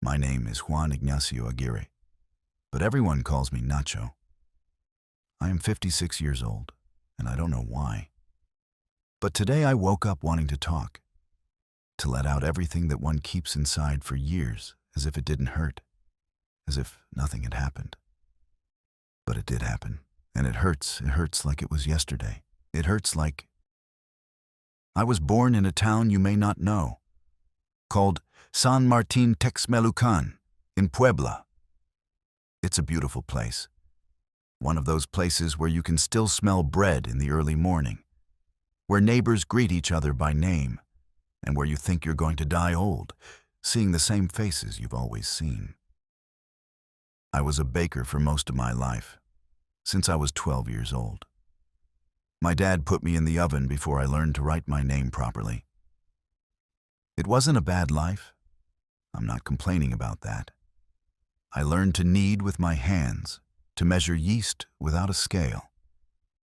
My name is Juan Ignacio Aguirre, but everyone calls me Nacho. I am 56 years old, and I don't know why. But today I woke up wanting to talk, to let out everything that one keeps inside for years, as if it didn't hurt, as if nothing had happened. But it did happen, and it hurts like it was yesterday. It hurts like... I was born in a town you may not know, called San Martin Texmelucan in Puebla. It's a beautiful place. One of those places where you can still smell bread in the early morning, where neighbors greet each other by name, and where you think you're going to die old, seeing the same faces you've always seen. I was a baker for most of my life, since I was 12 years old. My dad put me in the oven before I learned to write my name properly. It wasn't a bad life. I'm not complaining about that. I learned to knead with my hands, to measure yeast without a scale,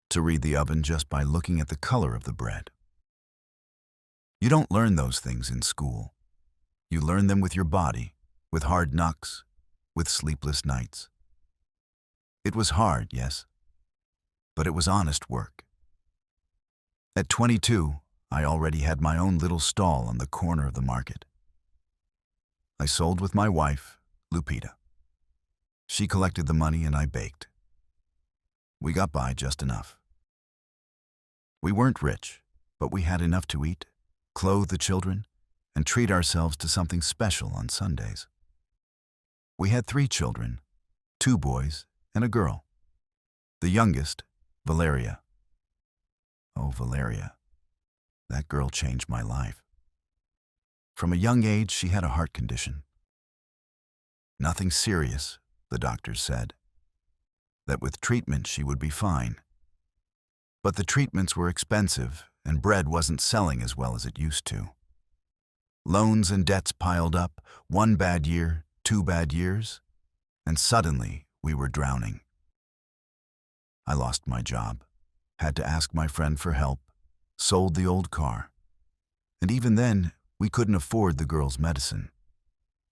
to read the oven just by looking at the color of the bread. You don't learn those things in school. You learn them with your body, with hard knocks, with sleepless nights. It was hard, yes, but it was honest work. At 22, I already had my own little stall on the corner of the market. I sold with my wife, Lupita. She collected the money and I baked. We got by just enough. We weren't rich, but we had enough to eat, clothe the children, and treat ourselves to something special on Sundays. We had 3 children, 2 boys and a girl. The youngest, Valeria. Oh, Valeria. That girl changed my life. From a young age, she had a heart condition. Nothing serious, the doctors said. That with treatment she would be fine. But the treatments were expensive, and bread wasn't selling as well as it used to. Loans and debts piled up, 1 bad year, 2 bad years, and suddenly we were drowning. I lost my job, had to ask my friend for help, sold the old car. And even then, we couldn't afford the girl's medicine.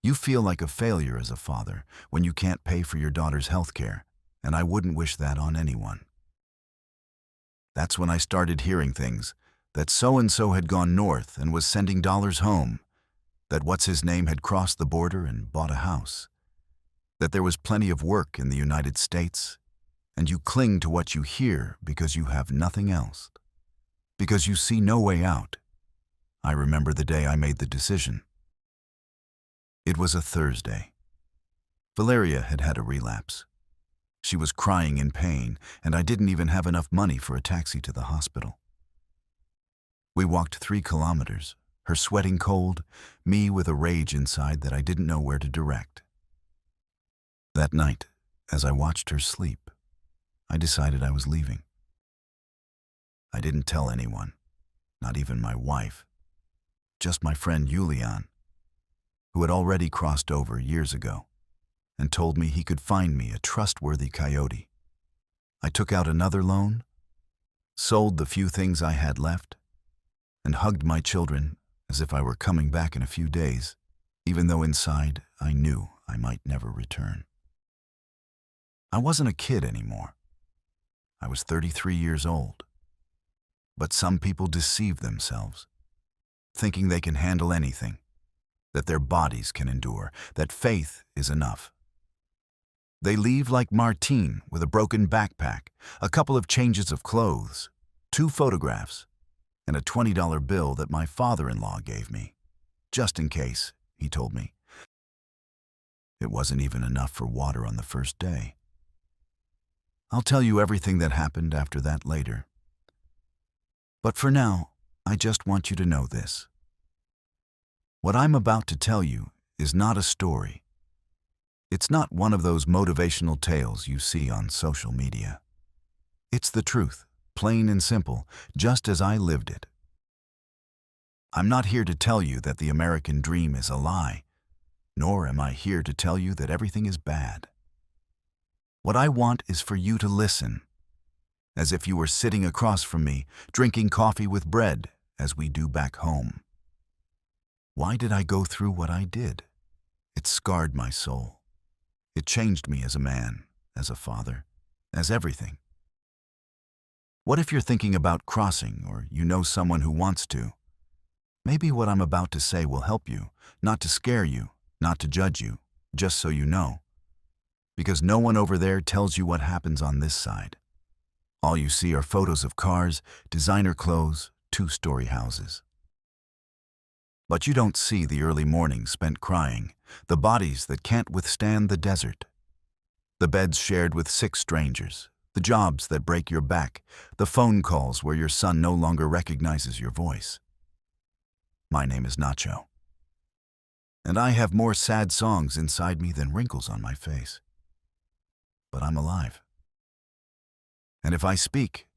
You feel like a failure as a father when you can't pay for your daughter's health care, and I wouldn't wish that on anyone. That's when I started hearing things, that so-and-so had gone north and was sending dollars home, that what's-his-name had crossed the border and bought a house, that there was plenty of work in the United States, and you cling to what you hear because you have nothing else, because you see no way out. I remember the day I made the decision. It was a Thursday. Valeria had had a relapse. She was crying in pain, and I didn't even have enough money for a taxi to the hospital. We walked 3 kilometers, her sweating cold, me with a rage inside that I didn't know where to direct. That night, as I watched her sleep, I decided I was leaving. I didn't tell anyone, not even my wife, just my friend Julian, who had already crossed over years ago and told me he could find me a trustworthy coyote. I took out another loan, sold the few things I had left, and hugged my children as if I were coming back in a few days, even though inside I knew I might never return. I wasn't a kid anymore. I was 33 years old. But some people deceive themselves, thinking they can handle anything, that their bodies can endure, that faith is enough. They leave like Martine with a broken backpack, a couple of changes of clothes, 2 photographs, and a $20 bill that my father-in-law gave me, just in case, he told me. It wasn't even enough for water on the first day. I'll tell you everything that happened after that later. But for now, I just want you to know this. What I'm about to tell you is not a story. It's not one of those motivational tales you see on social media. It's the truth, plain and simple, just as I lived it. I'm not here to tell you that the American dream is a lie, nor am I here to tell you that everything is bad. What I want is for you to listen, as if you were sitting across from me, drinking coffee with bread, as we do back home. Why did I go through what I did? It scarred my soul. It changed me as a man, as a father, as everything. What if you're thinking about crossing, or you know someone who wants to? Maybe what I'm about to say will help you, not to scare you, not to judge you, just so you know. Because no one over there tells you what happens on this side. All you see are photos of cars, designer clothes, two-story houses. But you don't see the early mornings spent crying, the bodies that can't withstand the desert, the beds shared with 6 strangers, the jobs that break your back, the phone calls where your son no longer recognizes your voice. My name is Nacho, and I have more sad songs inside me than wrinkles on my face. But I'm alive. And if I speak,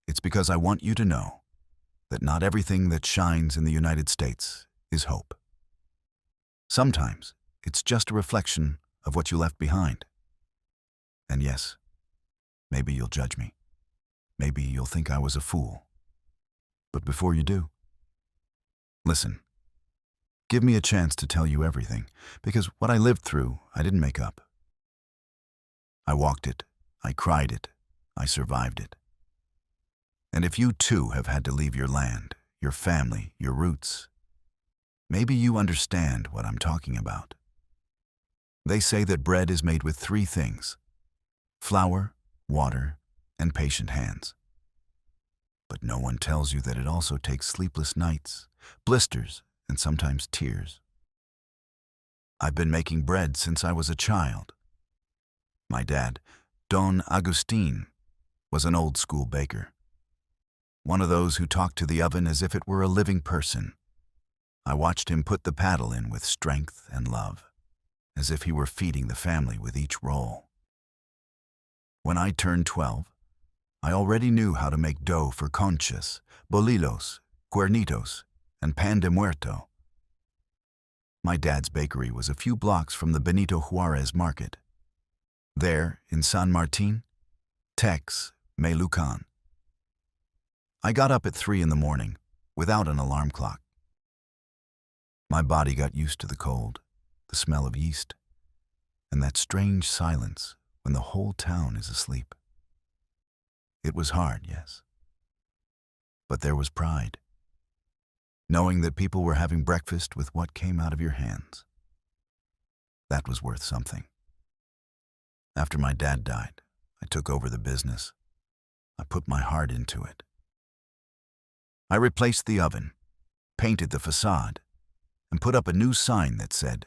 it's because I want you to know that not everything that shines in the United States is hope. Sometimes it's just a reflection of what you left behind. And yes, maybe you'll judge me. Maybe you'll think I was a fool. But before you do, listen. Give me a chance to tell you everything, because what I lived through, I didn't make up. I walked it, I cried it, I survived it. And if you too have had to leave your land, your family, your roots, maybe you understand what I'm talking about. They say that bread is made with 3 things: flour, water, and patient hands. But no one tells you that it also takes sleepless nights, blisters, and sometimes tears. I've been making bread since I was a child. My dad, Don Agustin, was an old-school baker. One of those who talked to the oven as if it were a living person. I watched him put the paddle in with strength and love, as if he were feeding the family with each roll. When I turned 12, I already knew how to make dough for conchas, bolillos, cuernitos, and pan de muerto. My dad's bakery was a few blocks from the Benito Juarez market. There, in San Martin, Tex Melucan. I got up at 3 in the morning, without an alarm clock. My body got used to the cold, the smell of yeast, and that strange silence when the whole town is asleep. It was hard, yes. But there was pride, knowing that people were having breakfast with what came out of your hands. That was worth something. After my dad died, I took over the business. I put my heart into it. I replaced the oven, painted the facade, and put up a new sign that said,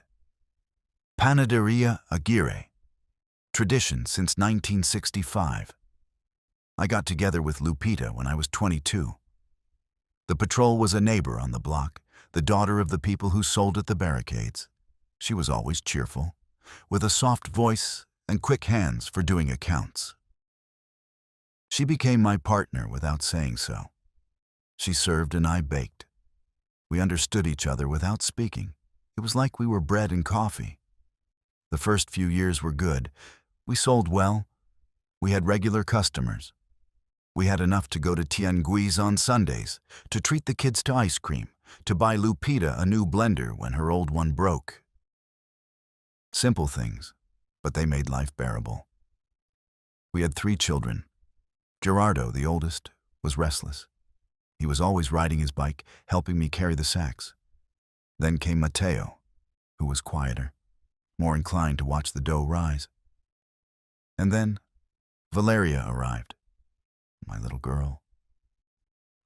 Panaderia Aguirre, tradition since 1965. I got together with Lupita when I was 22. The patrol was a neighbor on the block, the daughter of the people who sold at the barricades. She was always cheerful, with a soft voice and quick hands for doing accounts. She became my partner without saying so. She served and I baked. We understood each other without speaking. It was like we were bread and coffee. The first few years were good. We sold well. We had regular customers. We had enough to go to Tianguis on Sundays, to treat the kids to ice cream, to buy Lupita a new blender when her old one broke. Simple things, but they made life bearable. We had 3 children. Gerardo, the oldest, was restless. He was always riding his bike, helping me carry the sacks. Then came Mateo, who was quieter, more inclined to watch the dough rise. And then Valeria arrived, my little girl.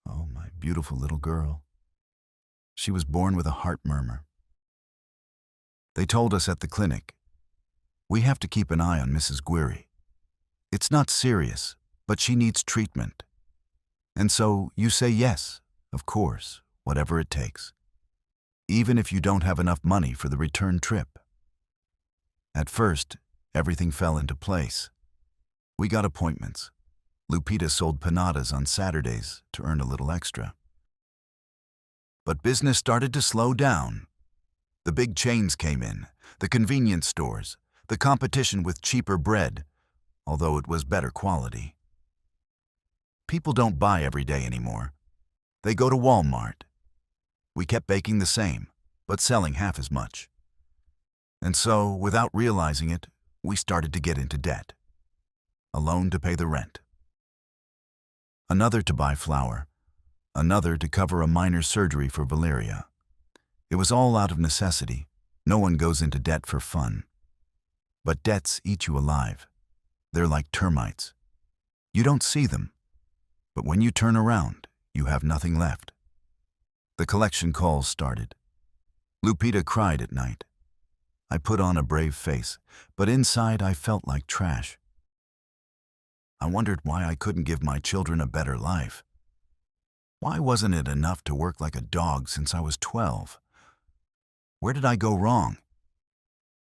Oh, my beautiful little girl. She was born with a heart murmur. They told us at the clinic, we have to keep an eye on Mrs. Guiri. It's not serious, but she needs treatment. And so you say yes, of course, whatever it takes, even if you don't have enough money for the return trip. At first, everything fell into place. We got appointments. Lupita sold panadas on Saturdays to earn a little extra. But business started to slow down. The big chains came in, the convenience stores, the competition with cheaper bread, although it was better quality. People don't buy every day anymore. They go to Walmart. We kept baking the same, but selling half as much. And so, without realizing it, we started to get into debt. A loan to pay the rent. Another to buy flour. Another to cover a minor surgery for Valeria. It was all out of necessity. No one goes into debt for fun. But debts eat you alive. They're like termites. You don't see them, but when you turn around, you have nothing left. The collection calls started. Lupita cried at night. I put on a brave face, but inside I felt like trash. I wondered why I couldn't give my children a better life. Why wasn't it enough to work like a dog since I was 12? Where did I go wrong?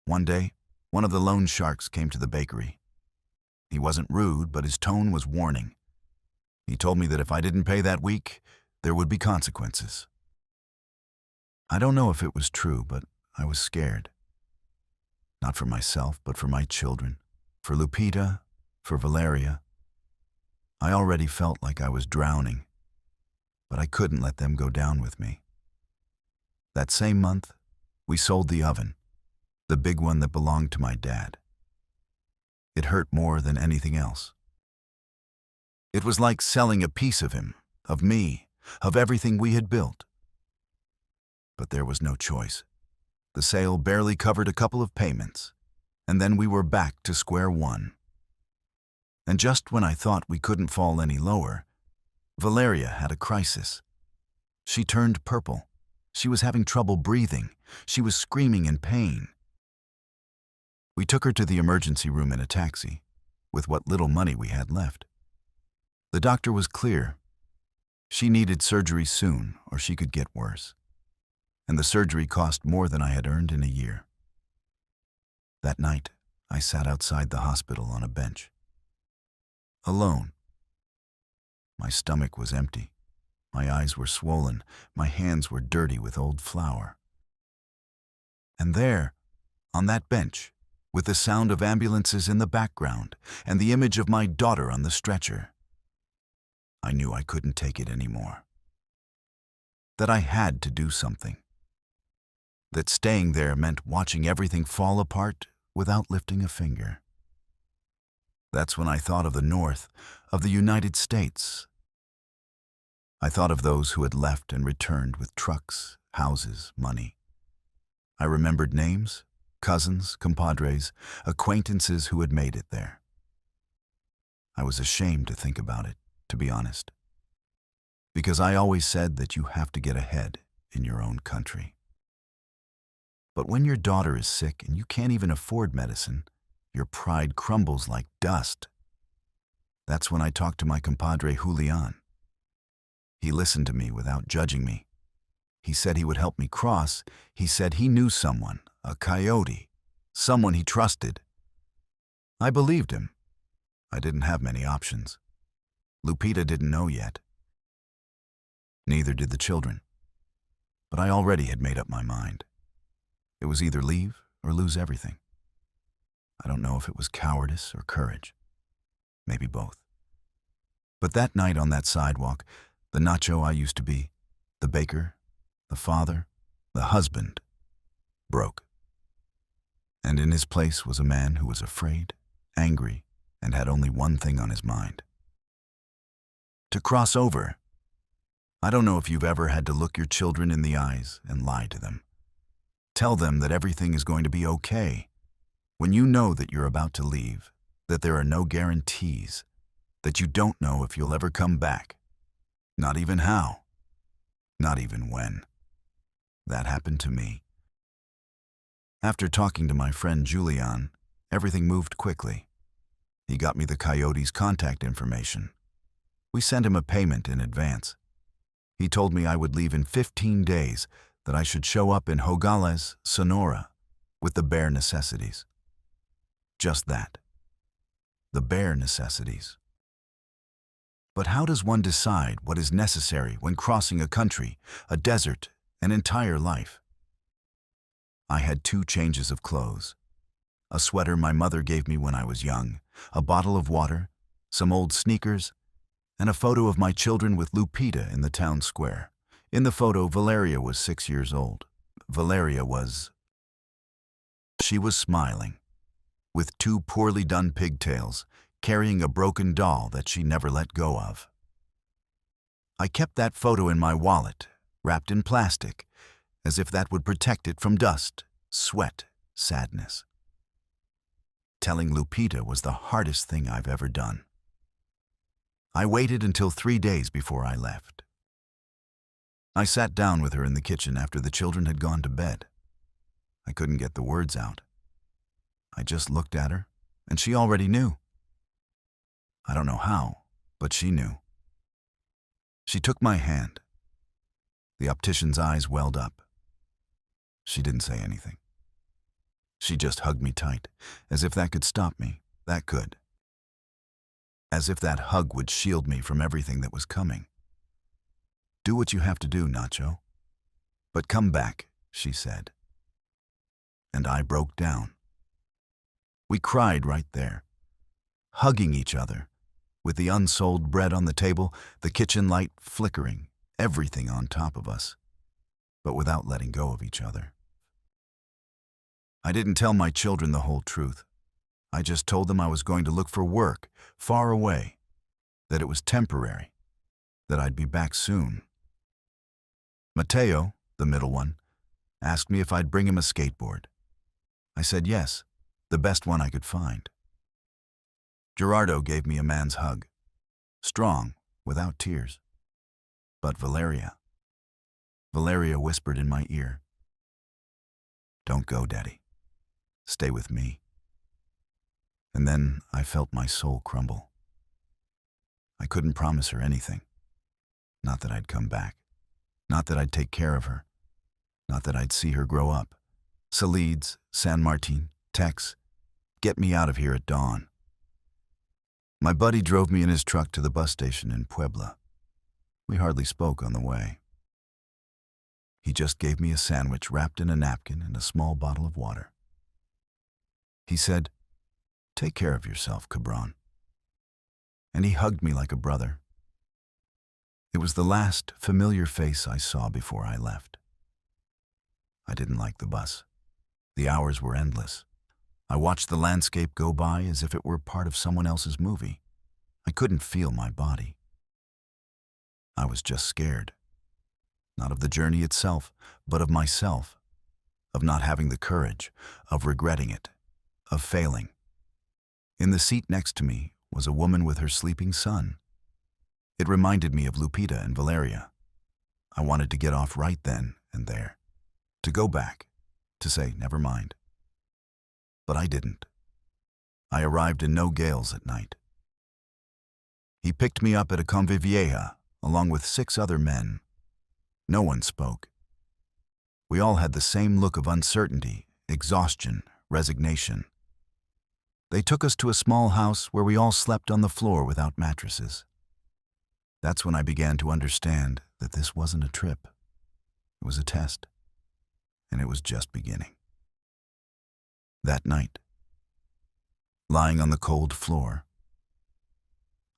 One day, one of the loan sharks came to the bakery. He wasn't rude, but his tone was warning. He told me that if I didn't pay that week, there would be consequences. I don't know if it was true, but I was scared. Not for myself, but for my children, for Lupita, for Valeria. I already felt like I was drowning, but I couldn't let them go down with me. That same month, we sold the oven, the big one that belonged to my dad. It hurt more than anything else. It was like selling a piece of him, of me, of everything we had built. But there was no choice. The sale barely covered a couple of payments, and then we were back to square one. And just when I thought we couldn't fall any lower, Valeria had a crisis. She turned purple. She was having trouble breathing. She was screaming in pain. We took her to the emergency room in a taxi, with what little money we had left. The doctor was clear. She needed surgery soon, or she could get worse. And the surgery cost more than I had earned in a year. That night, I sat outside the hospital on a bench. Alone. My stomach was empty. My eyes were swollen. My hands were dirty with old flour. And there, on that bench, with the sound of ambulances in the background and the image of my daughter on the stretcher, I knew I couldn't take it anymore. That I had to do something. That staying there meant watching everything fall apart without lifting a finger. That's when I thought of the North, of the United States. I thought of those who had left and returned with trucks, houses, money. I remembered names, cousins, compadres, acquaintances who had made it there. I was ashamed to think about it, to be honest, because I always said that you have to get ahead in your own country. But when your daughter is sick and you can't even afford medicine, your pride crumbles like dust. That's when I talked to my compadre Julian. He listened to me without judging me. He said he would help me cross. He said he knew someone, a coyote, someone he trusted. I believed him. I didn't have many options. Lupita didn't know yet. Neither did the children. But I already had made up my mind. It was either leave or lose everything. I don't know if it was cowardice or courage. Maybe both. But that night on that sidewalk, the nacho I used to be, the baker, the father, the husband, broke. And in his place was a man who was afraid, angry, and had only one thing on his mind. To cross over. I don't know if you've ever had to look your children in the eyes and lie to them. Tell them that everything is going to be okay. When you know that you're about to leave, that there are no guarantees, that you don't know if you'll ever come back. Not even how. Not even when. That happened to me. After talking to my friend Julian, everything moved quickly. He got me the coyote's contact information. We sent him a payment in advance. He told me I would leave in 15 days, that I should show up in Nogales, Sonora, with the bare necessities. Just that. The bare necessities. But how does one decide what is necessary when crossing a country, a desert, an entire life? I had 2 changes of clothes. A sweater my mother gave me when I was young, a bottle of water, some old sneakers, and a photo of my children with Lupita in the town square. In the photo, Valeria was 6 years old. Valeria was She was smiling, with two poorly done pigtails, carrying a broken doll that she never let go of. I kept that photo in my wallet, wrapped in plastic, as if that would protect it from dust, sweat, sadness. Telling Lupita was the hardest thing I've ever done. I waited until 3 days before I left. I sat down with her in the kitchen after the children had gone to bed. I couldn't get the words out. I just looked at her, and she already knew. I don't know how, but she knew. She took my hand. The optician's eyes welled up. She didn't say anything. She just hugged me tight, as if that could stop me. That could. As if that hug would shield me from everything that was coming. Do what you have to do, Nacho. But come back, she said. And I broke down. We cried right there, hugging each other, with the unsold bread on the table, the kitchen light flickering, everything on top of us, but without letting go of each other. I didn't tell my children the whole truth. I just told them I was going to look for work, far away, that it was temporary, that I'd be back soon. Mateo, the middle one, asked me if I'd bring him a skateboard. I said yes, the best one I could find. Gerardo gave me a man's hug, strong, without tears. But Valeria whispered in my ear, "Don't go, Daddy. Stay with me." And then I felt my soul crumble. I couldn't promise her anything. Not that I'd come back. Not that I'd take care of her. Not that I'd see her grow up. Salides, San Martin, Tex, get me out of here at dawn. My buddy drove me in his truck to the bus station in Puebla. We hardly spoke on the way. He just gave me a sandwich wrapped in a napkin and a small bottle of water. He said, "Take care of yourself, Cabron." And he hugged me like a brother. It was the last familiar face I saw before I left. I didn't like the bus. The hours were endless. I watched the landscape go by as if it were part of someone else's movie. I couldn't feel my body. I was just scared. Not of the journey itself, but of myself, of not having the courage, of regretting it, of failing. In the seat next to me was a woman with her sleeping son. It reminded me of Lupita and Valeria. I wanted to get off right then and there, to go back, to say, never mind. But I didn't. I arrived in No Gales at night. He picked me up at a convivieja, along with 6 other men. No one spoke. We all had the same look of uncertainty, exhaustion, resignation. They took us to a small house where we all slept on the floor without mattresses. That's when I began to understand that this wasn't a trip. It was a test, and it was just beginning. That night, lying on the cold floor,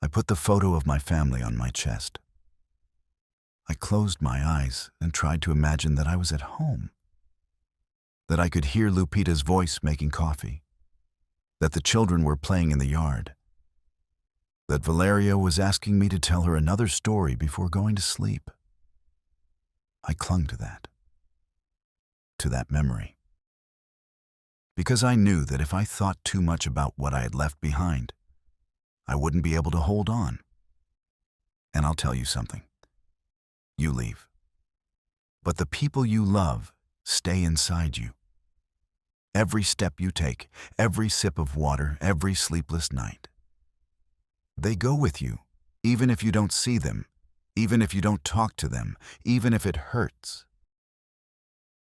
I put the photo of my family on my chest. I closed my eyes and tried to imagine that I was at home, that I could hear Lupita's voice making coffee, that the children were playing in the yard, that Valeria was asking me to tell her another story before going to sleep. I clung to that memory. Because I knew that if I thought too much about what I had left behind, I wouldn't be able to hold on. And I'll tell you something. You leave. But the people you love stay inside you. Every step you take, every sip of water, every sleepless night. They go with you, even if you don't see them, even if you don't talk to them, even if it hurts.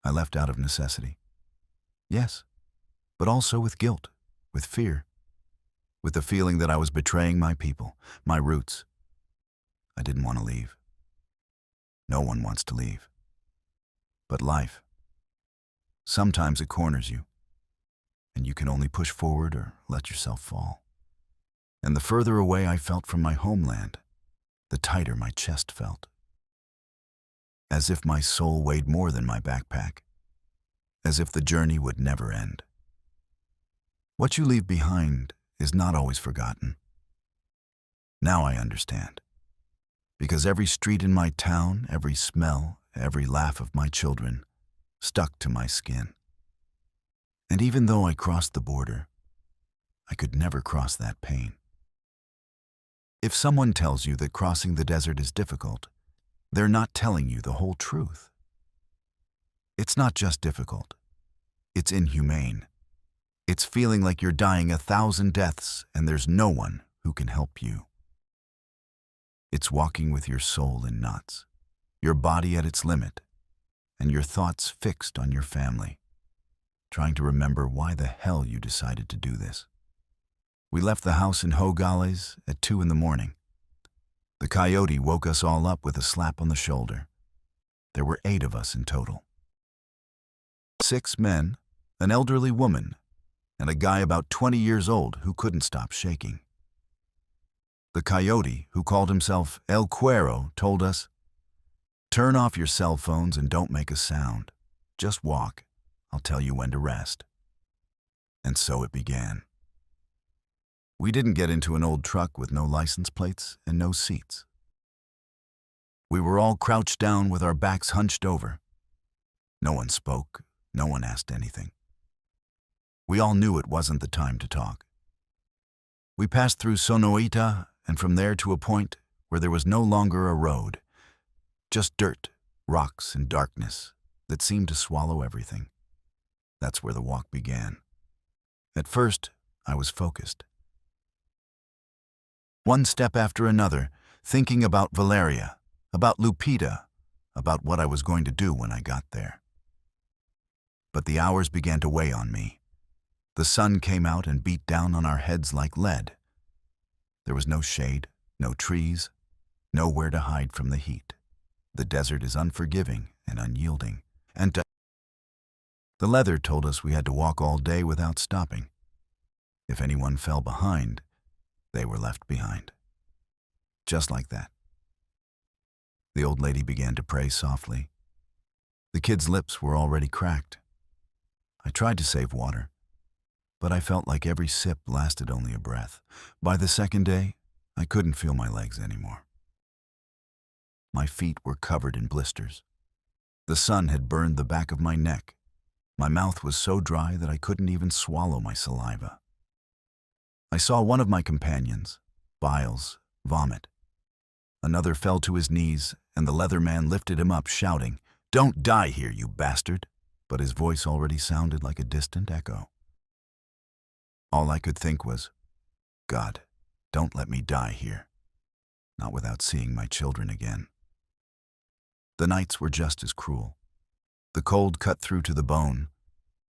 I left out of necessity. Yes, but also with guilt, with fear, with the feeling that I was betraying my people, my roots. I didn't want to leave. No one wants to leave. But life, sometimes it corners you, and you can only push forward or let yourself fall. And the further away I felt from my homeland, the tighter my chest felt. As if my soul weighed more than my backpack, as if the journey would never end. What you leave behind is not always forgotten. Now I understand. Because every street in my town, every smell, every laugh of my children stuck to my skin. And even though I crossed the border, I could never cross that pain. If someone tells you that crossing the desert is difficult, they're not telling you the whole truth. It's not just difficult. It's inhumane. It's feeling like you're dying 1,000 deaths and there's no one who can help you. It's walking with your soul in knots, your body at its limit, and your thoughts fixed on your family, trying to remember why the hell you decided to do this. We left the house in Hogales at 2 in the morning. The coyote woke us all up with a slap on the shoulder. There were 8 of us in total. 6 men, an elderly woman, and a guy about 20 years old who couldn't stop shaking. The coyote, who called himself El Cuero, told us, "Turn off your cell phones and don't make a sound. Just walk. I'll tell you when to rest." And so it began. We didn't get into an old truck with no license plates and no seats. We were all crouched down with our backs hunched over. No one spoke. No one asked anything. We all knew it wasn't the time to talk. We passed through Sonoita and from there to a point where there was no longer a road, just dirt, rocks, and darkness that seemed to swallow everything. That's where the walk began. At first, I was focused. One step after another, thinking about Valeria, about Lupita, about what I was going to do when I got there. But the hours began to weigh on me. The sun came out and beat down on our heads like lead. There was no shade, no trees, nowhere to hide from the heat. The desert is unforgiving and unyielding, and the leather told us we had to walk all day without stopping. If anyone fell behind, they were left behind. Just like that. The old lady began to pray softly. The kids' lips were already cracked. I tried to save water, but I felt like every sip lasted only a breath. By the second day, I couldn't feel my legs anymore. My feet were covered in blisters. The sun had burned the back of my neck. My mouth was so dry that I couldn't even swallow my saliva. I saw one of my companions, Biles, vomit. Another fell to his knees, and the leather man lifted him up, shouting, "Don't die here, you bastard!" But his voice already sounded like a distant echo. All I could think was, God, don't let me die here, not without seeing my children again. The nights were just as cruel. The cold cut through to the bone.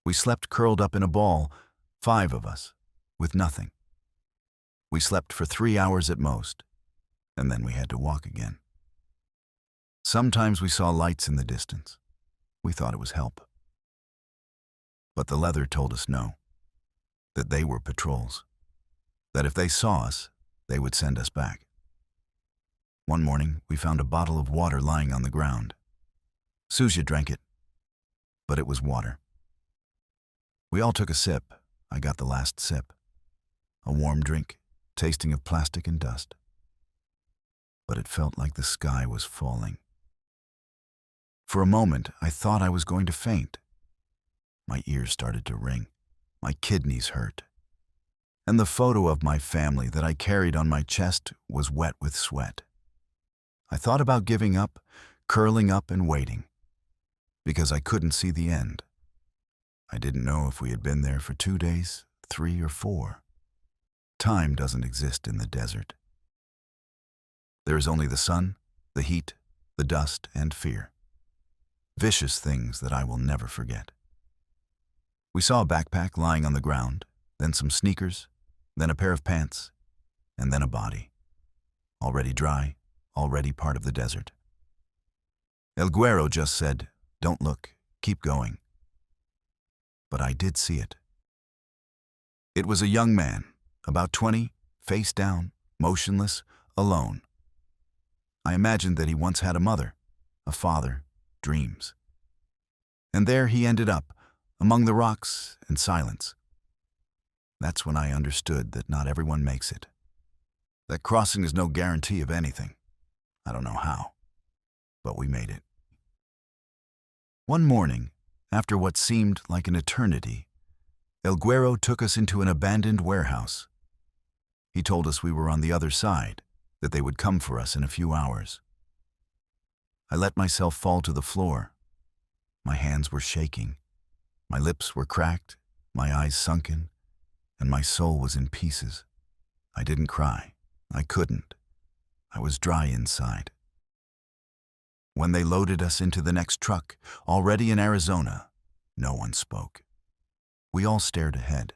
We slept curled up in a ball, 5 of us, with nothing. We slept for 3 hours at most, and then we had to walk again. Sometimes we saw lights in the distance. We thought it was help. But the leather told us no, that they were patrols, that if they saw us, they would send us back. One morning, we found a bottle of water lying on the ground. Suzia drank it, but it was water. We all took a sip. I got the last sip. A warm drink, tasting of plastic and dust. But it felt like the sky was falling. For a moment, I thought I was going to faint. My ears started to ring. My kidneys hurt. And the photo of my family that I carried on my chest was wet with sweat. I thought about giving up, curling up and waiting, because I couldn't see the end. I didn't know if we had been there for 2 days, 3 or 4. Time doesn't exist in the desert. There is only the sun, the heat, the dust, and fear. Vicious things that I will never forget. We saw a backpack lying on the ground, then some sneakers, then a pair of pants, and then a body. Already dry, already part of the desert. El Guero just said, "Don't look, keep going." But I did see it. It was a young man, about 20, face down, motionless, alone. I imagined that he once had a mother, a father, dreams. And there he ended up, among the rocks and silence. That's when I understood that not everyone makes it. That crossing is no guarantee of anything. I don't know how, but we made it. One morning, after what seemed like an eternity, El Guero took us into an abandoned warehouse. He told us we were on the other side, that they would come for us in a few hours. I let myself fall to the floor. My hands were shaking. My lips were cracked, my eyes sunken, and my soul was in pieces. I didn't cry. I couldn't. I was dry inside. When they loaded us into the next truck, already in Arizona, no one spoke. We all stared ahead,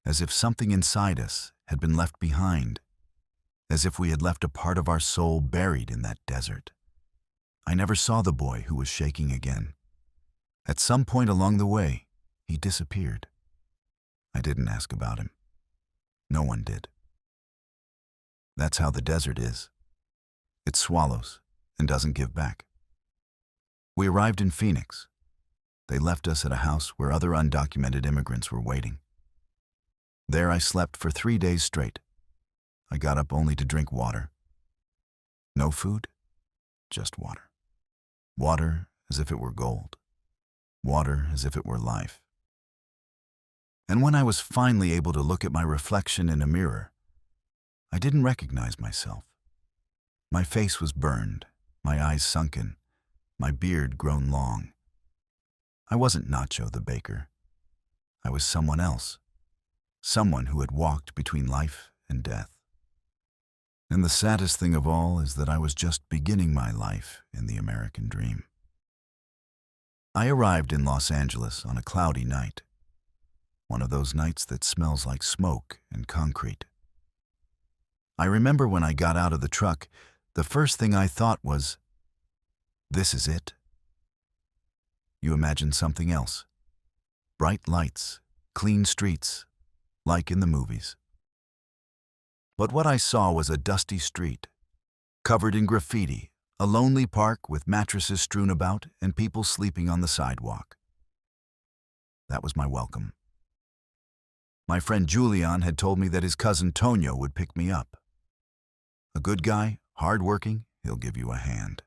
as if something inside us had been left behind, as if we had left a part of our soul buried in that desert. I never saw the boy who was shaking again. At some point along the way, he disappeared. I didn't ask about him. No one did. That's how the desert is. It swallows and doesn't give back. We arrived in Phoenix. They left us at a house where other undocumented immigrants were waiting. There I slept for 3 days straight. I got up only to drink water. No food, just water. Water as if it were gold. Water as if it were life. And when I was finally able to look at my reflection in a mirror, I didn't recognize myself. My face was burned, my eyes sunken, my beard grown long. I wasn't Nacho the baker. I was someone else, someone who had walked between life and death. And the saddest thing of all is that I was just beginning my life in the American dream. I arrived in Los Angeles on a cloudy night, one of those nights that smells like smoke and concrete. I remember when I got out of the truck, the first thing I thought was, this is it. You imagine something else. Bright lights, clean streets, like in the movies. But what I saw was a dusty street, covered in graffiti, a lonely park with mattresses strewn about and people sleeping on the sidewalk. That was my welcome. My friend Julian had told me that his cousin Tonio would pick me up. A good guy, hard-working, he'll give you a hand.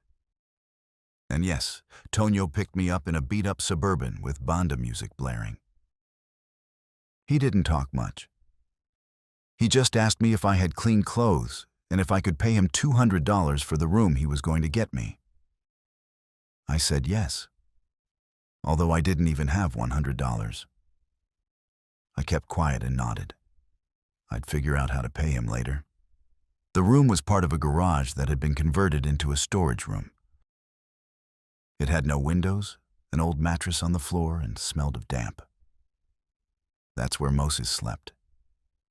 And yes, Tonio picked me up in a beat-up Suburban with banda music blaring. He didn't talk much. He just asked me if I had clean clothes and if I could pay him $200 for the room he was going to get me. I said yes, although I didn't even have $100. I kept quiet and nodded. I'd figure out how to pay him later. The room was part of a garage that had been converted into a storage room. It had no windows, an old mattress on the floor, and smelled of damp. That's where Moses slept.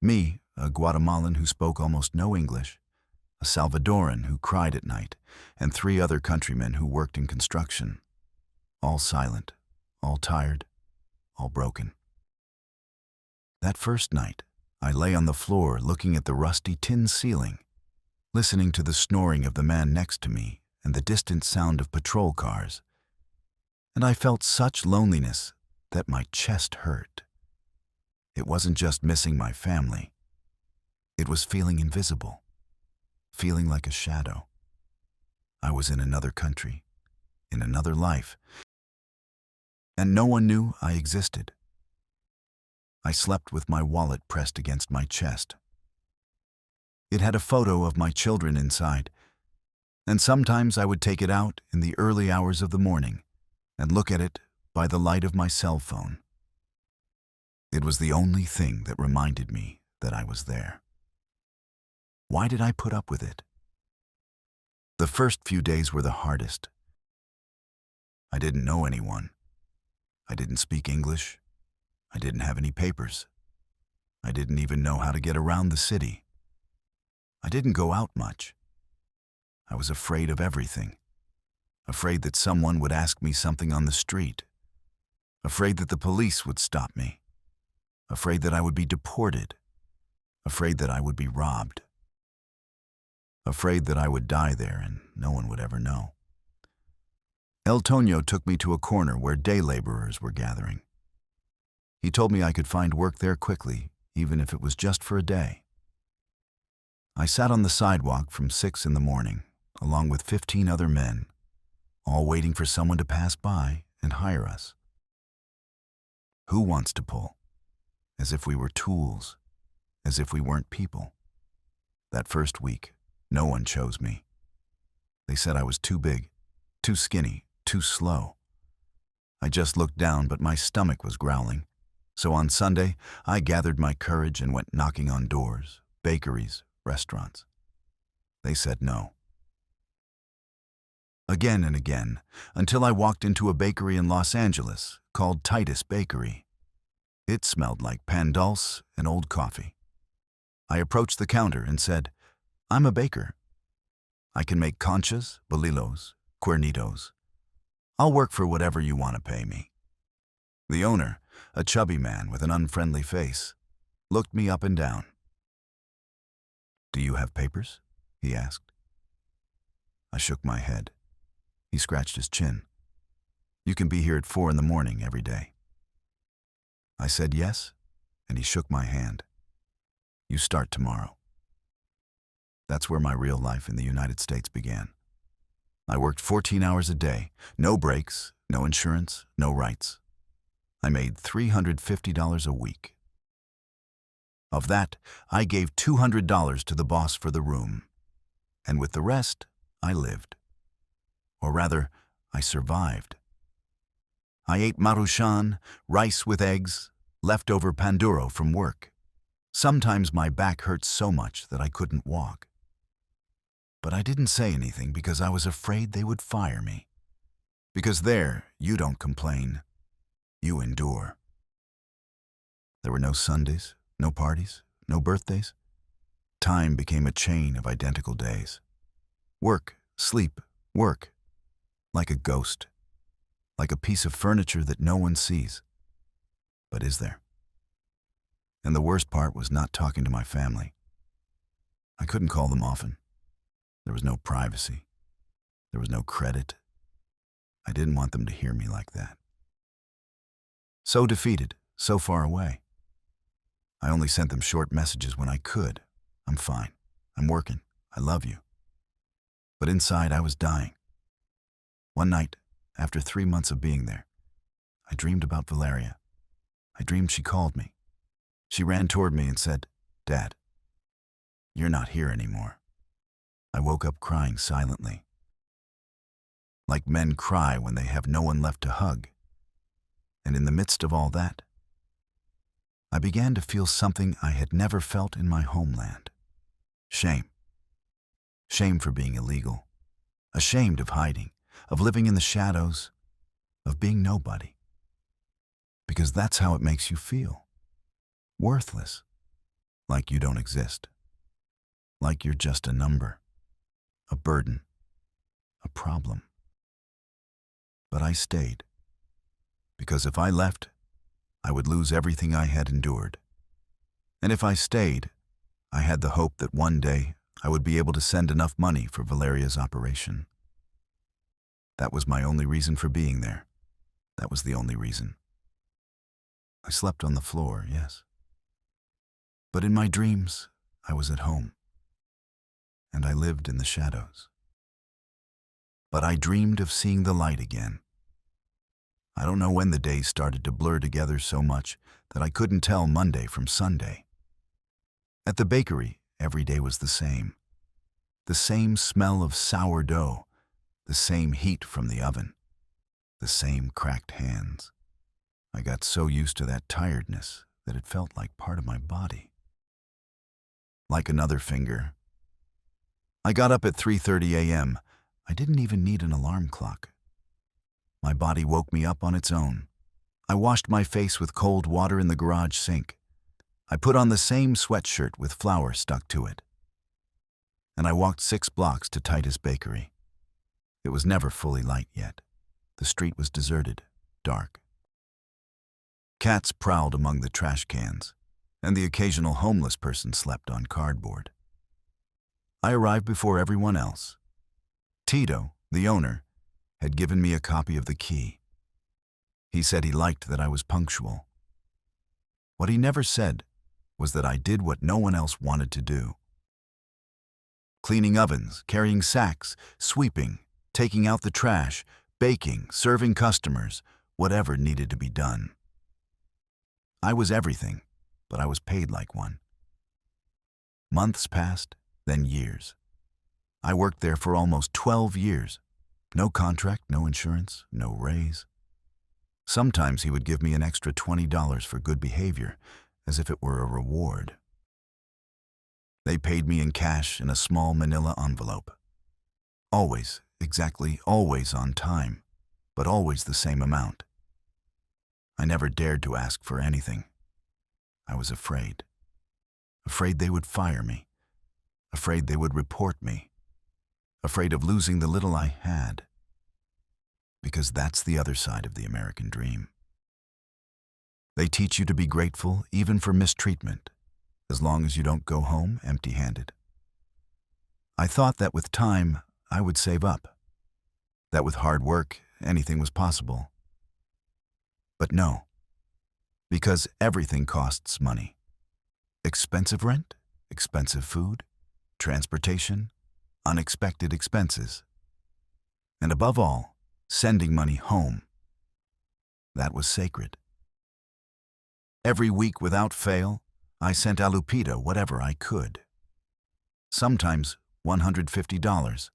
Me, a Guatemalan who spoke almost no English, a Salvadoran who cried at night, and 3 other countrymen who worked in construction. All silent, all tired, all broken. That first night, I lay on the floor looking at the rusty tin ceiling, listening to the snoring of the man next to me and the distant sound of patrol cars. And I felt such loneliness that my chest hurt. It wasn't just missing my family. It was feeling invisible, feeling like a shadow. I was in another country, in another life, and no one knew I existed. I slept with my wallet pressed against my chest. It had a photo of my children inside, and sometimes I would take it out in the early hours of the morning and look at it by the light of my cell phone. It was the only thing that reminded me that I was there. Why did I put up with it? The first few days were the hardest. I didn't know anyone. I didn't speak English. I didn't have any papers. I didn't even know how to get around the city. I didn't go out much. I was afraid of everything. Afraid that someone would ask me something on the street. Afraid that the police would stop me. Afraid that I would be deported. Afraid that I would be robbed. Afraid that I would die there and no one would ever know. El Tonio took me to a corner where day laborers were gathering. He told me I could find work there quickly even if it was just for a day. I sat on the sidewalk from 6 in the morning, along with 15 other men, all waiting for someone to pass by and hire us. Who wants to pull? As if we were tools, as if we weren't people. That first week, no one chose me. They said I was too big, too skinny, too slow. I just looked down, but my stomach was growling. So on Sunday, I gathered my courage and went knocking on doors, bakeries, restaurants. They said no. Again and again, until I walked into a bakery in Los Angeles called Titus Bakery. It smelled like pan dulce and old coffee. I approached the counter and said, "I'm a baker. I can make conchas, bolillos, cuernitos. I'll work for whatever you want to pay me." The owner, a chubby man with an unfriendly face, looked me up and down. "Do you have papers?" he asked. I shook my head. He scratched his chin. "You can be here at 4 in the morning every day." I said yes, and he shook my hand. "You start tomorrow." That's where my real life in the United States began. I worked 14 hours a day, no breaks, no insurance, no rights. I made $350 a week. Of that, I gave $200 to the boss for the room, and with the rest, I lived. Or rather, I survived. I ate maruchan, rice with eggs, leftover panduro from work. Sometimes my back hurt so much that I couldn't walk. But I didn't say anything because I was afraid they would fire me. Because there, you don't complain, you endure. There were no Sundays, no parties, no birthdays. Time became a chain of identical days. Work, sleep, work. Like a ghost. Like a piece of furniture that no one sees. But is there? And the worst part was not talking to my family. I couldn't call them often. There was no privacy. There was no credit. I didn't want them to hear me like that. So defeated, so far away. I only sent them short messages when I could. "I'm fine. I'm working. I love you." But inside I was dying. One night, after 3 months of being there, I dreamed about Valeria. I dreamed she called me. She ran toward me and said, "Dad, you're not here anymore." I woke up crying silently. Like men cry when they have no one left to hug. And in the midst of all that, I began to feel something I had never felt in my homeland. Shame. Shame for being illegal. Ashamed of hiding, of living in the shadows, of being nobody. Because that's how it makes you feel. Worthless. Like you don't exist. Like you're just a number. A burden. A problem. But I stayed. Because if I left, I would lose everything I had endured. And if I stayed, I had the hope that one day I would be able to send enough money for Valeria's operation. That was my only reason for being there. That was the only reason. I slept on the floor, yes. But in my dreams, I was at home. And I lived in the shadows. But I dreamed of seeing the light again. I don't know when the days started to blur together so much that I couldn't tell Monday from Sunday. At the bakery, every day was the same. The same smell of sourdough, the same heat from the oven, the same cracked hands. I got so used to that tiredness that it felt like part of my body. Like another finger. I got up at 3:30 a.m. I didn't even need an alarm clock. My body woke me up on its own. I washed my face with cold water in the garage sink. I put on the same sweatshirt with flour stuck to it. And I walked 6 blocks to Titus Bakery. It was never fully light yet. The street was deserted, dark. Cats prowled among the trash cans, and the occasional homeless person slept on cardboard. I arrived before everyone else. Tito, the owner, had given me a copy of the key. He said he liked that I was punctual. What he never said was that I did what no one else wanted to do. Cleaning ovens, carrying sacks, sweeping, taking out the trash, baking, serving customers, whatever needed to be done. I was everything, but I was paid like one. Months passed, then years. I worked there for almost 12 years. No contract, no insurance, no raise. Sometimes he would give me an extra $20 for good behavior, as if it were a reward. They paid me in cash in a small manila envelope. Always, exactly always on time, but always the same amount. I never dared to ask for anything. I was afraid. Afraid they would fire me. Afraid they would report me. Afraid of losing the little I had. Because that's the other side of the American dream. They teach you to be grateful even for mistreatment, as long as you don't go home empty-handed. I thought that with time, I would save up. That with hard work, anything was possible. But no, because everything costs money. Expensive rent, expensive food, transportation, unexpected expenses. And above all, sending money home. That was sacred. Every week without fail, I sent Lupita whatever I could. Sometimes $150,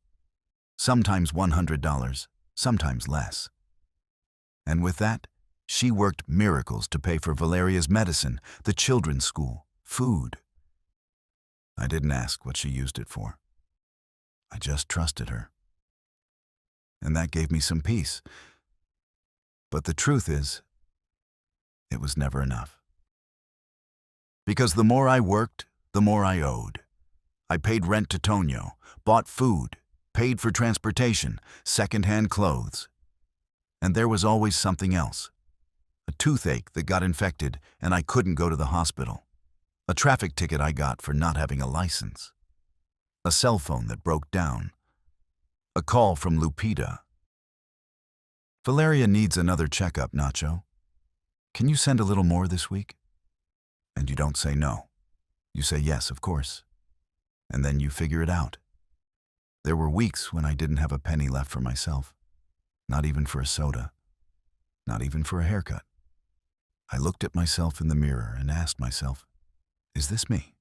sometimes $100, sometimes less. And with that, she worked miracles to pay for Valeria's medicine, the children's school, food. I didn't ask what she used it for. I just trusted her. And that gave me some peace. But the truth is, it was never enough. Because the more I worked, the more I owed. I paid rent to Tonio, bought food, paid for transportation, second-hand clothes. And there was always something else. A toothache that got infected and I couldn't go to the hospital. A traffic ticket I got for not having a license. A cell phone that broke down. A call from Lupita. Valeria needs another checkup, Nacho. Can you send a little more this week? And you don't say no. You say yes, of course. And then you figure it out. There were weeks when I didn't have a penny left for myself. Not even for a soda. Not even for a haircut. I looked at myself in the mirror and asked myself, is this me?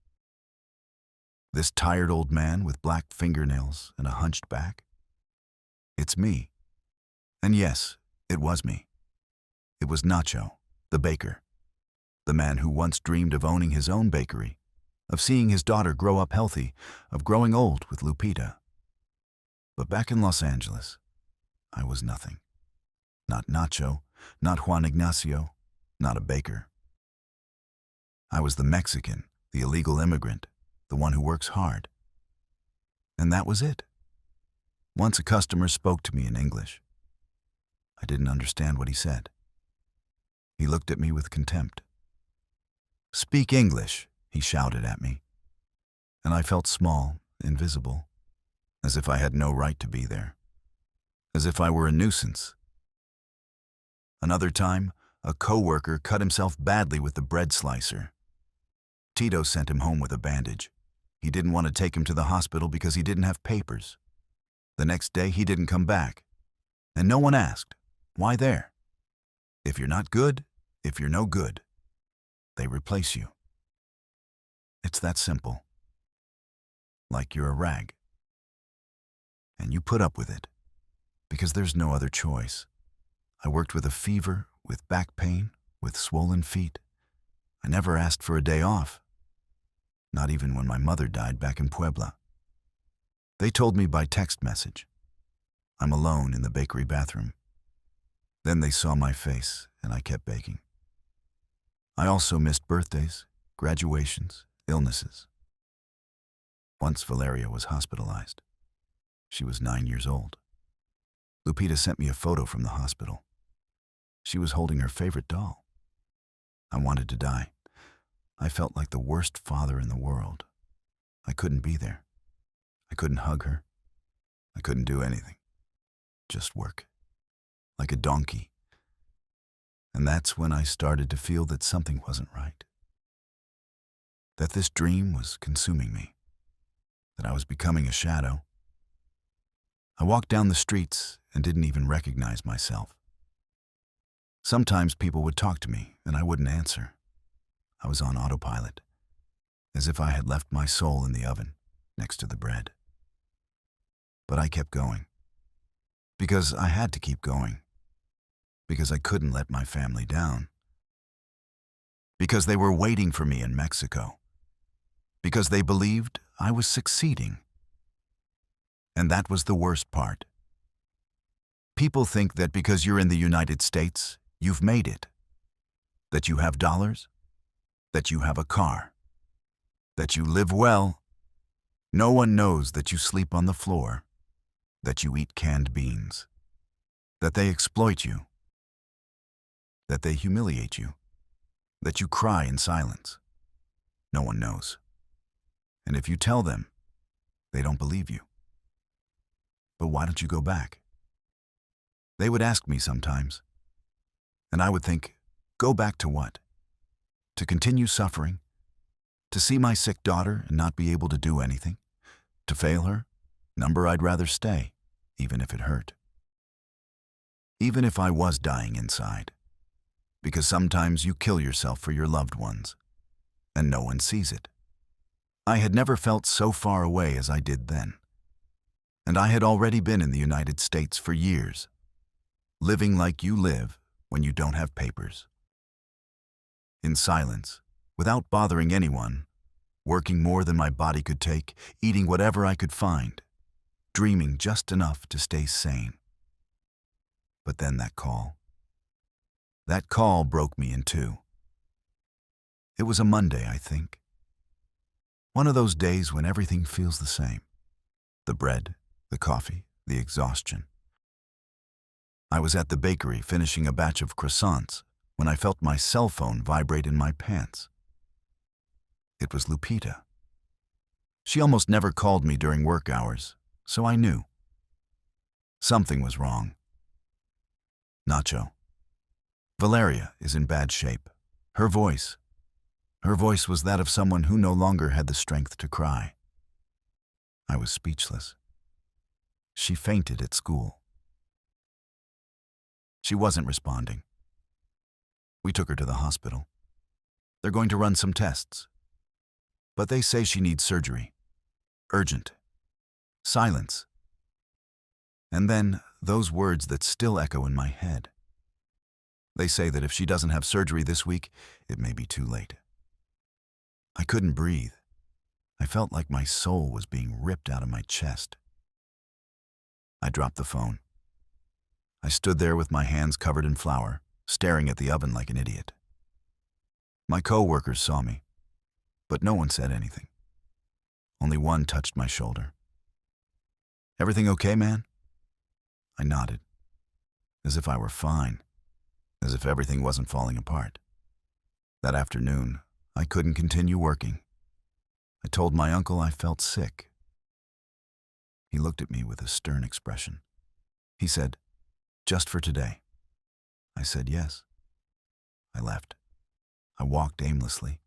This tired old man with black fingernails and a hunched back? It's me. And yes, it was me. It was Nacho, the baker. The man who once dreamed of owning his own bakery, of seeing his daughter grow up healthy, of growing old with Lupita. But back in Los Angeles, I was nothing. Not Nacho, not Juan Ignacio, not a baker. I was the Mexican, the illegal immigrant, the one who works hard. And that was it. Once a customer spoke to me in English. I didn't understand what he said. He looked at me with contempt. "Speak English," he shouted at me. And I felt small, invisible, as if I had no right to be there, as if I were a nuisance. Another time, a co-worker cut himself badly with the bread slicer. Tito sent him home with a bandage. He didn't want to take him to the hospital because he didn't have papers. The next day, he didn't come back. And no one asked, why there? If you're not good, if you're no good, they replace you. It's that simple. Like you're a rag. And you put up with it, because there's no other choice. I worked with a fever, with back pain, with swollen feet. I never asked for a day off. Not even when my mother died back in Puebla. They told me by text message. I'm alone in the bakery bathroom. Then they saw my face, and I kept baking. I also missed birthdays, graduations, illnesses. Once Valeria was hospitalized. She was 9 years old. Lupita sent me a photo from the hospital. She was holding her favorite doll. I wanted to die. I felt like the worst father in the world. I couldn't be there. I couldn't hug her. I couldn't do anything. Just work. Like a donkey. And that's when I started to feel that something wasn't right. that this dream was consuming me, that I was becoming a shadow. I walked down the streets and didn't even recognize myself. Sometimes people would talk to me and I wouldn't answer. I was on autopilot, as if I had left my soul in the oven next to the bread. But I kept going, because I had to keep going, because I couldn't let my family down, because they were waiting for me in Mexico, because they believed I was succeeding. And that was the worst part. People think that because you're in the United States, you've made it, that you have dollars, that you have a car, that you live well. No one knows that you sleep on the floor, that you eat canned beans, that they exploit you, that they humiliate you, that you cry in silence. No one knows. And if you tell them, they don't believe you. But why don't you go back? They would ask me sometimes, and I would think, go back to what? To continue suffering? To see my sick daughter and not be able to do anything? To fail her? Number, I'd rather stay, even if it hurt. Even if I was dying inside. Because sometimes you kill yourself for your loved ones, and no one sees it. I had never felt so far away as I did then. And I had already been in the United States for years, living like you live when you don't have papers. In silence, without bothering anyone, working more than my body could take, eating whatever I could find, dreaming just enough to stay sane. But then that call broke me in two. It was a Monday, I think. One of those days when everything feels the same. The bread, the coffee, the exhaustion. I was at the bakery finishing a batch of croissants when I felt my cell phone vibrate in my pants. It was Lupita. She almost never called me during work hours, so I knew. Something was wrong. Nacho. Valeria is in bad shape. Her voice was that of someone who no longer had the strength to cry. I was speechless. She fainted at school. She wasn't responding. We took her to the hospital. They're going to run some tests. But they say she needs surgery. Urgent. Silence. And then those words that still echo in my head. They say that if she doesn't have surgery this week, it may be too late. I couldn't breathe. I felt like my soul was being ripped out of my chest. I dropped the phone. I stood there with my hands covered in flour, staring at the oven like an idiot. My co-workers saw me, but no one said anything. Only one touched my shoulder. "Everything okay, man?" I nodded, as if I were fine, as if everything wasn't falling apart. That afternoon, I couldn't continue working. I told my uncle I felt sick. He looked at me with a stern expression. He said, "Just for today." I said yes. I left. I walked aimlessly.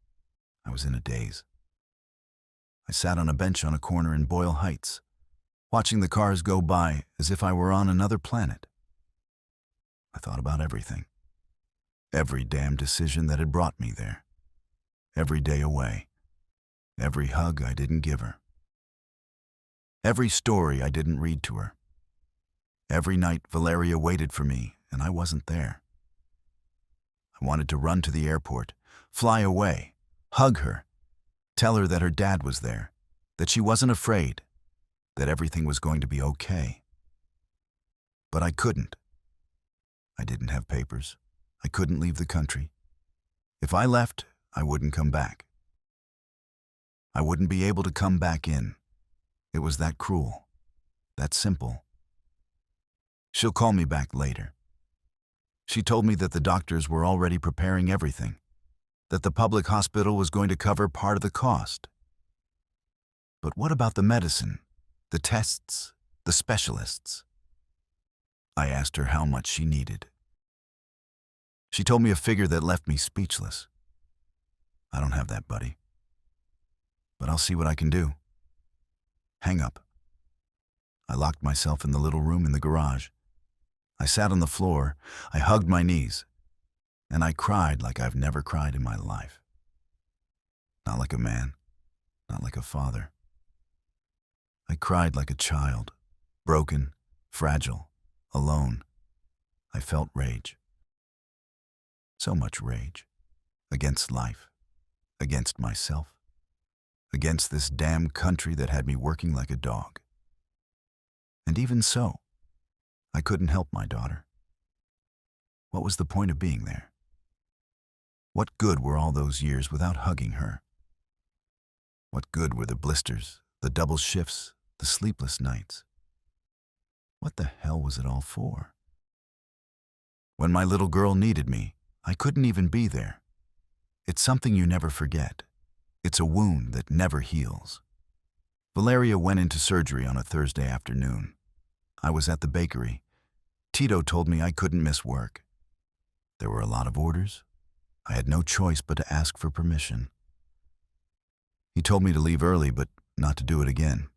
I was in a daze. I sat on a bench on a corner in Boyle Heights, watching the cars go by as if I were on another planet. I thought about everything. Every damn decision that had brought me there. Every day away. Every hug I didn't give her. Every story I didn't read to her. Every night Valeria waited for me and I wasn't there. I wanted to run to the airport, fly away, hug her, tell her that her dad was there, that she wasn't afraid, that everything was going to be okay. But I couldn't. I didn't have papers. I couldn't leave the country. If I left, I wouldn't come back. I wouldn't be able to come back in. It was that cruel, that simple. She'll call me back later. She told me that the doctors were already preparing everything, that the public hospital was going to cover part of the cost. But what about the medicine, the tests, the specialists? I asked her how much she needed. She told me a figure that left me speechless. I don't have that, buddy. but I'll see what I can do. Hang up. I locked myself in the little room in the garage. I sat on the floor, I hugged my knees, and I cried like I've never cried in my life. Not like a man, not like a father. I cried like a child, broken, fragile, alone. I felt rage. So much rage. Against life, against myself, against this damn country that had me working like a dog. And even so, I couldn't help my daughter. What was the point of being there? What good were all those years without hugging her? What good were the blisters, the double shifts, the sleepless nights? What the hell was it all for? When my little girl needed me, I couldn't even be there. It's something you never forget. It's a wound that never heals. Valeria went into surgery on a Thursday afternoon. I was at the bakery. Tito told me I couldn't miss work. There were a lot of orders. I had no choice but to ask for permission. He told me to leave early, but not to do it again.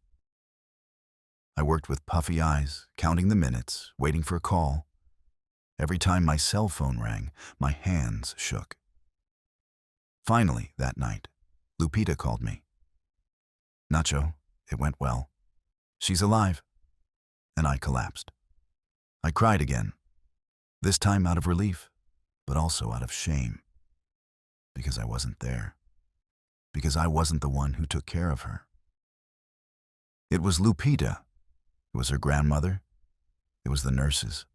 I worked with puffy eyes, counting the minutes, waiting for a call. Every time my cell phone rang, my hands shook. Finally, that night, Lupita called me. Nacho, it went well. She's alive. And I collapsed. I cried again, this time out of relief, but also out of shame. Because I wasn't there. Because I wasn't the one who took care of her. It was Lupita. It was her grandmother. It was the nurses.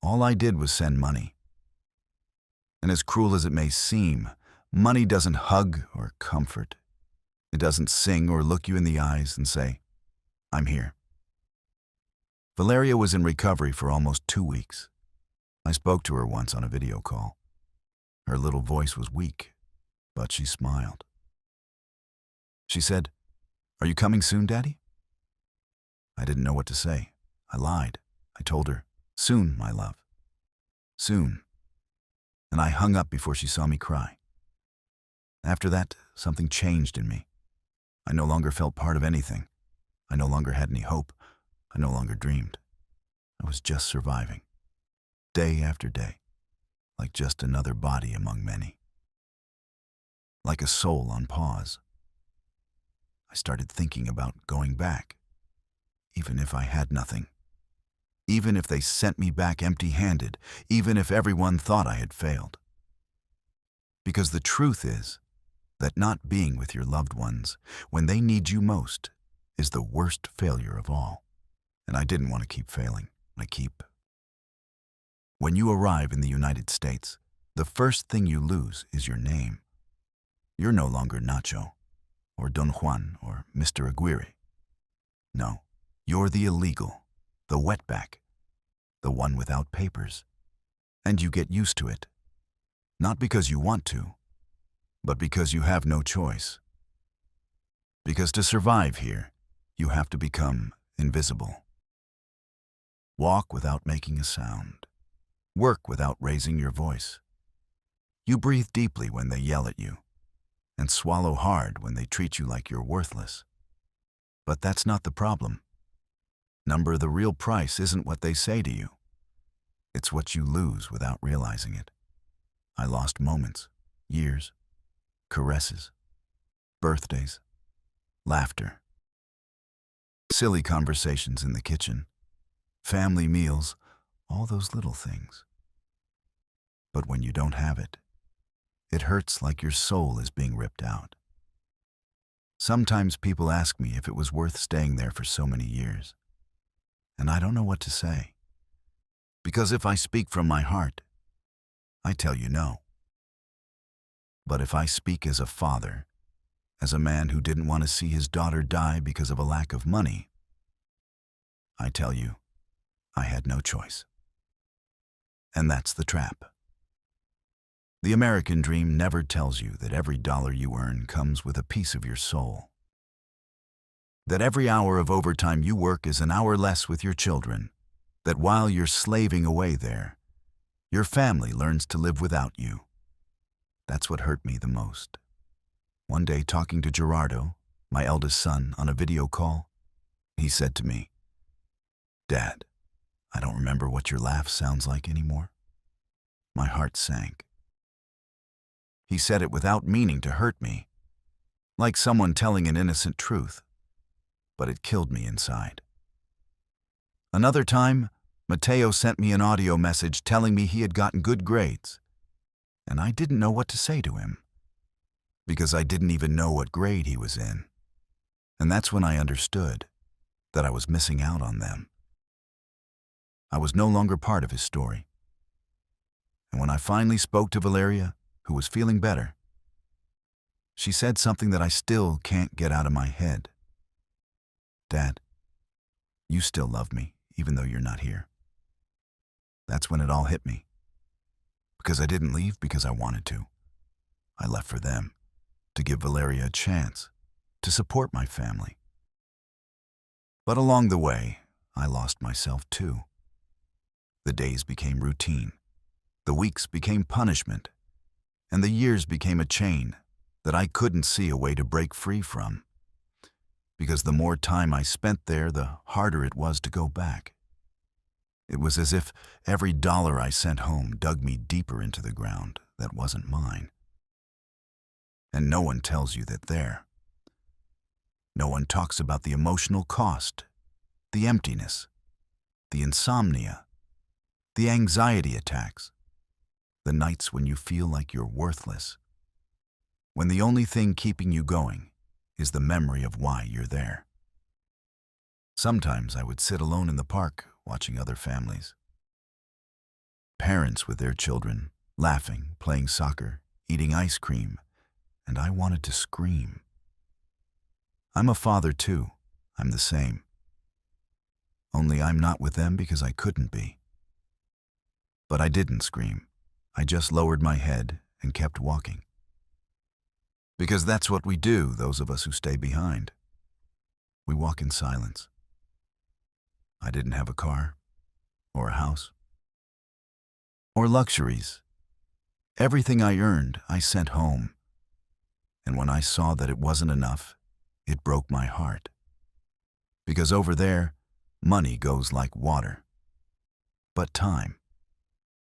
All I did was send money. And as cruel as it may seem, money doesn't hug or comfort. It doesn't sing or look you in the eyes and say, I'm here. Valeria was in recovery for almost 2 weeks. I spoke to her once on a video call. Her little voice was weak, but she smiled. She said, Are you coming soon, Daddy? I didn't know what to say. I lied. I told her, Soon, my love. Soon. And I hung up before she saw me cry. After that, something changed in me. I no longer felt part of anything. I no longer had any hope. I no longer dreamed. I was just surviving. Day after day. Like just another body among many. Like a soul on pause. I started thinking about going back. Even if I had nothing. Even if they sent me back empty-handed. Even if everyone thought I had failed. Because the truth is that not being with your loved ones when they need you most is the worst failure of all. And I didn't want to keep failing. When you arrive in the United States, the first thing you lose is your name. You're no longer Nacho, or Don Juan, or Mr. Aguirre. No, you're the illegal, the wetback, the one without papers. And you get used to it. Not because you want to, but because you have no choice. Because to survive here, you have to become invisible. Walk without making a sound. Work without raising your voice. You breathe deeply when they yell at you, and swallow hard when they treat you like you're worthless. But that's not the problem. The real price isn't what they say to you. It's what you lose without realizing it. I lost moments, years, caresses, birthdays, laughter, silly conversations in the kitchen, family meals, all those little things. But when you don't have it, it hurts like your soul is being ripped out. Sometimes people ask me if it was worth staying there for so many years. And I don't know what to say. Because if I speak from my heart, I tell you no. But if I speak as a father, as a man who didn't want to see his daughter die because of a lack of money, I tell you, I had no choice. And that's the trap. The American dream never tells you that every dollar you earn comes with a piece of your soul. That every hour of overtime you work is an hour less with your children. That while you're slaving away there, your family learns to live without you. That's what hurt me the most. One day, talking to Gerardo, my eldest son, on a video call, he said to me, "Dad, I don't remember what your laugh sounds like anymore." My heart sank. He said it without meaning to hurt me, like someone telling an innocent truth, but it killed me inside. Another time, Mateo sent me an audio message telling me he had gotten good grades, and I didn't know what to say to him, because I didn't even know what grade he was in. And that's when I understood that I was missing out on them. I was no longer part of his story. And when I finally spoke to Valeria, who was feeling better, she said something that I still can't get out of my head. "Dad, you still love me, even though you're not here." That's when it all hit me. Because I didn't leave because I wanted to. I left for them, to give Valeria a chance, to support my family. But along the way, I lost myself too. The days became routine, the weeks became punishment, and the years became a chain that I couldn't see a way to break free from. Because the more time I spent there, the harder it was to go back. It was as if every dollar I sent home dug me deeper into the ground that wasn't mine. And no one tells you that there. No one talks about the emotional cost, the emptiness, the insomnia, the anxiety attacks, the nights when you feel like you're worthless, when the only thing keeping you going is the memory of why you're there. Sometimes I would sit alone in the park watching other families. Parents with their children, laughing, playing soccer, eating ice cream, and I wanted to scream. I'm a father too. I'm the same. Only I'm not with them because I couldn't be. But I didn't scream. I just lowered my head and kept walking. Because that's what we do, those of us who stay behind. We walk in silence. I didn't have a car, or a house, or luxuries. Everything I earned, I sent home. And when I saw that it wasn't enough, it broke my heart. Because over there, money goes like water. But time,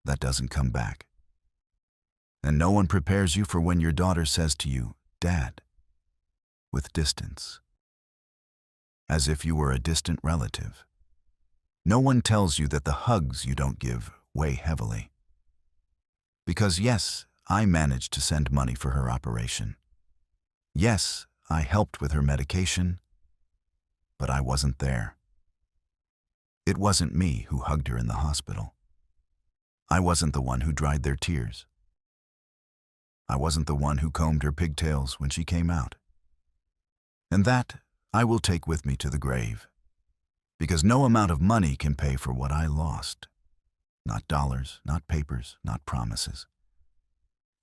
that doesn't come back. And no one prepares you for when your daughter says to you, "Dad," with distance, as if you were a distant relative. No one tells you that the hugs you don't give weigh heavily. Because yes, I managed to send money for her operation. Yes, I helped with her medication, but I wasn't there. It wasn't me who hugged her in the hospital. I wasn't the one who dried their tears. I wasn't the one who combed her pigtails when she came out. And that I will take with me to the grave. Because no amount of money can pay for what I lost. Not dollars, not papers, not promises.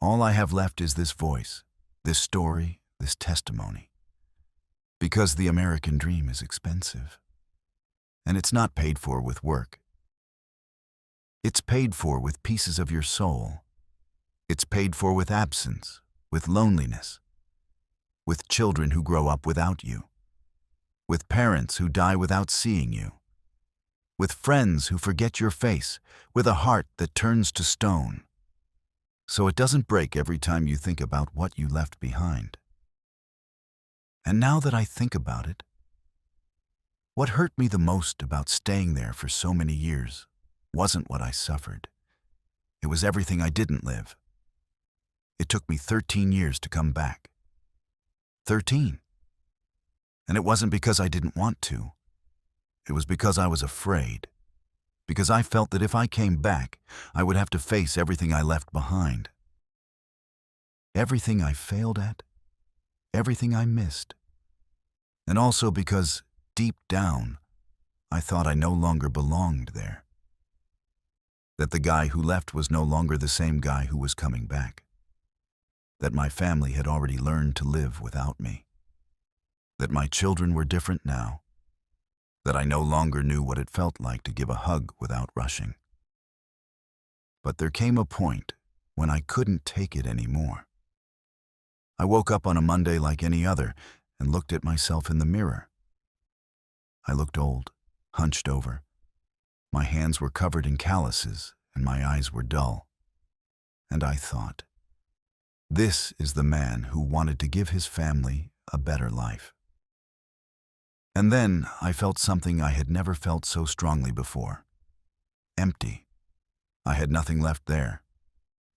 All I have left is this voice, this story, this testimony. Because the American dream is expensive. And it's not paid for with work. It's paid for with pieces of your soul. It's paid for with absence, with loneliness, with children who grow up without you, with parents who die without seeing you, with friends who forget your face, with a heart that turns to stone, so it doesn't break every time you think about what you left behind. And now that I think about it, what hurt me the most about staying there for so many years wasn't what I suffered. It was everything I didn't live. It took me 13 years to come back. 13. And it wasn't because I didn't want to. It was because I was afraid. Because I felt that if I came back, I would have to face everything I left behind. Everything I failed at, everything I missed. And also because, deep down, I thought I no longer belonged there. That the guy who left was no longer the same guy who was coming back. That my family had already learned to live without me. That my children were different now. That I no longer knew what it felt like to give a hug without rushing. But there came a point when I couldn't take it anymore. I woke up on a Monday like any other and looked at myself in the mirror. I looked old, hunched over. My hands were covered in calluses and my eyes were dull. And I thought, this is the man who wanted to give his family a better life. And then I felt something I had never felt so strongly before. Empty. I had nothing left there.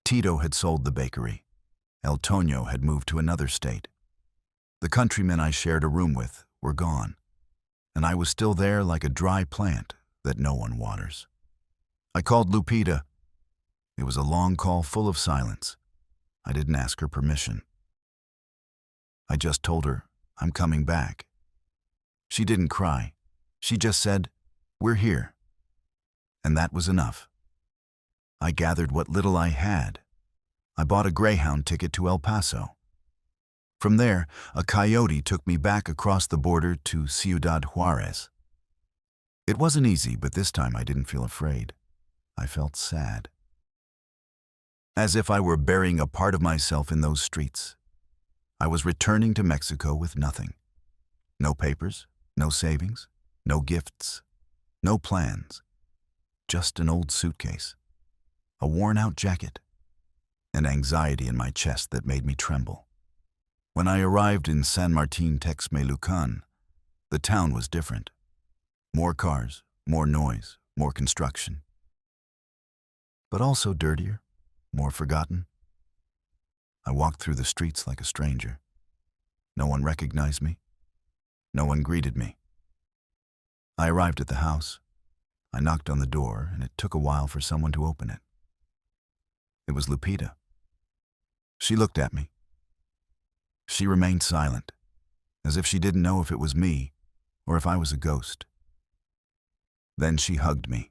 Tito had sold the bakery. El Toño had moved to another state. The countrymen I shared a room with were gone, and I was still there like a dry plant that no one waters. I called Lupita. It was a long call full of silence. I didn't ask her permission. I just told her, I'm coming back. She didn't cry. She just said, we're here. And that was enough. I gathered what little I had. I bought a Greyhound ticket to El Paso. From there, a coyote took me back across the border to Ciudad Juarez. It wasn't easy, but this time I didn't feel afraid. I felt sad. As if I were burying a part of myself in those streets. I was returning to Mexico with nothing. No papers, no savings, no gifts, no plans. Just an old suitcase, a worn-out jacket, and anxiety in my chest that made me tremble. When I arrived in San Martin Texmelucan, the town was different. More cars, more noise, more construction. But also dirtier, more forgotten. I walked through the streets like a stranger. No one recognized me. No one greeted me. I arrived at the house. I knocked on the door, and it took a while for someone to open it. It was Lupita. She looked at me. She remained silent, as if she didn't know if it was me or if I was a ghost. Then she hugged me.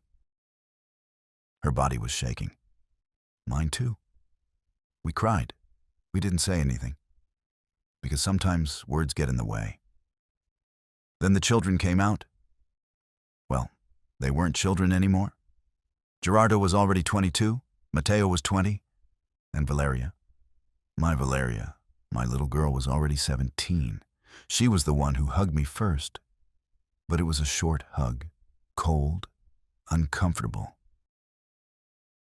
Her body was shaking. Mine too. We cried. We didn't say anything, because sometimes words get in the way. Then the children came out. Well, they weren't children anymore. Gerardo was already 22, Mateo was 20, and Valeria, my little girl, was already 17. She was the one who hugged me first, but it was a short hug, cold, uncomfortable.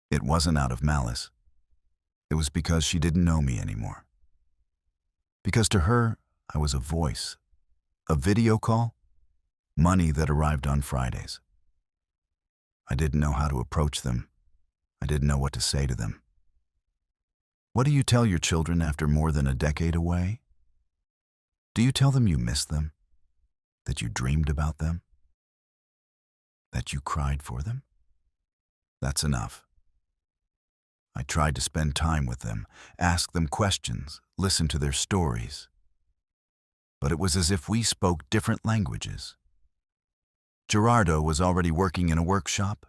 It wasn't out of malice. It was because she didn't know me anymore. Because to her, I was a voice, a video call, money that arrived on Fridays. I didn't know how to approach them. I didn't know what to say to them. What do you tell your children after more than a decade away? Do you tell them you miss them? That you dreamed about them? That you cried for them? That's enough. I tried to spend time with them, ask them questions, listen to their stories. But it was as if we spoke different languages. Gerardo was already working in a workshop.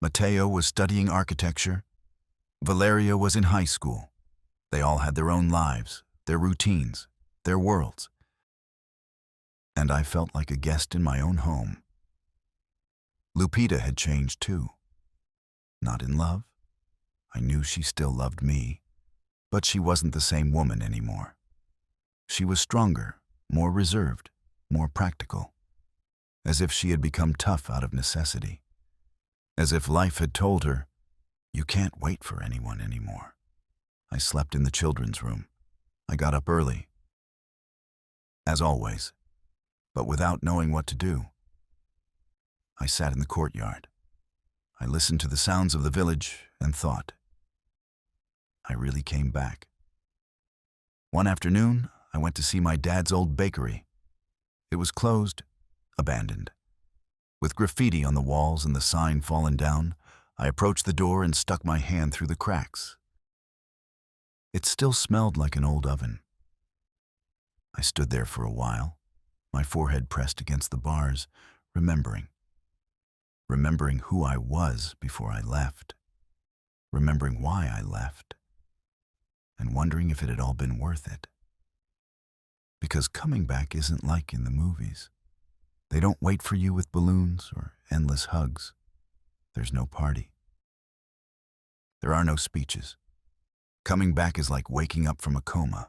Mateo was studying architecture. Valeria was in high school. They all had their own lives, their routines, their worlds. And I felt like a guest in my own home. Lupita had changed too. Not in love. I knew she still loved me, but she wasn't the same woman anymore. She was stronger, more reserved, more practical. As if she had become tough out of necessity. As if life had told her, you can't wait for anyone anymore. I slept in the children's room. I got up early. As always, but without knowing what to do. I sat in the courtyard. I listened to the sounds of the village and thought. I really came back. One afternoon, I went to see my dad's old bakery. It was closed, abandoned. With graffiti on the walls and the sign fallen down, I approached the door and stuck my hand through the cracks. It still smelled like an old oven. I stood there for a while, my forehead pressed against the bars, remembering who I was before I left, remembering why I left, and wondering if it had all been worth it. Because coming back isn't like in the movies. They don't wait for you with balloons or endless hugs. There's no party. There are no speeches. Coming back is like waking up from a coma.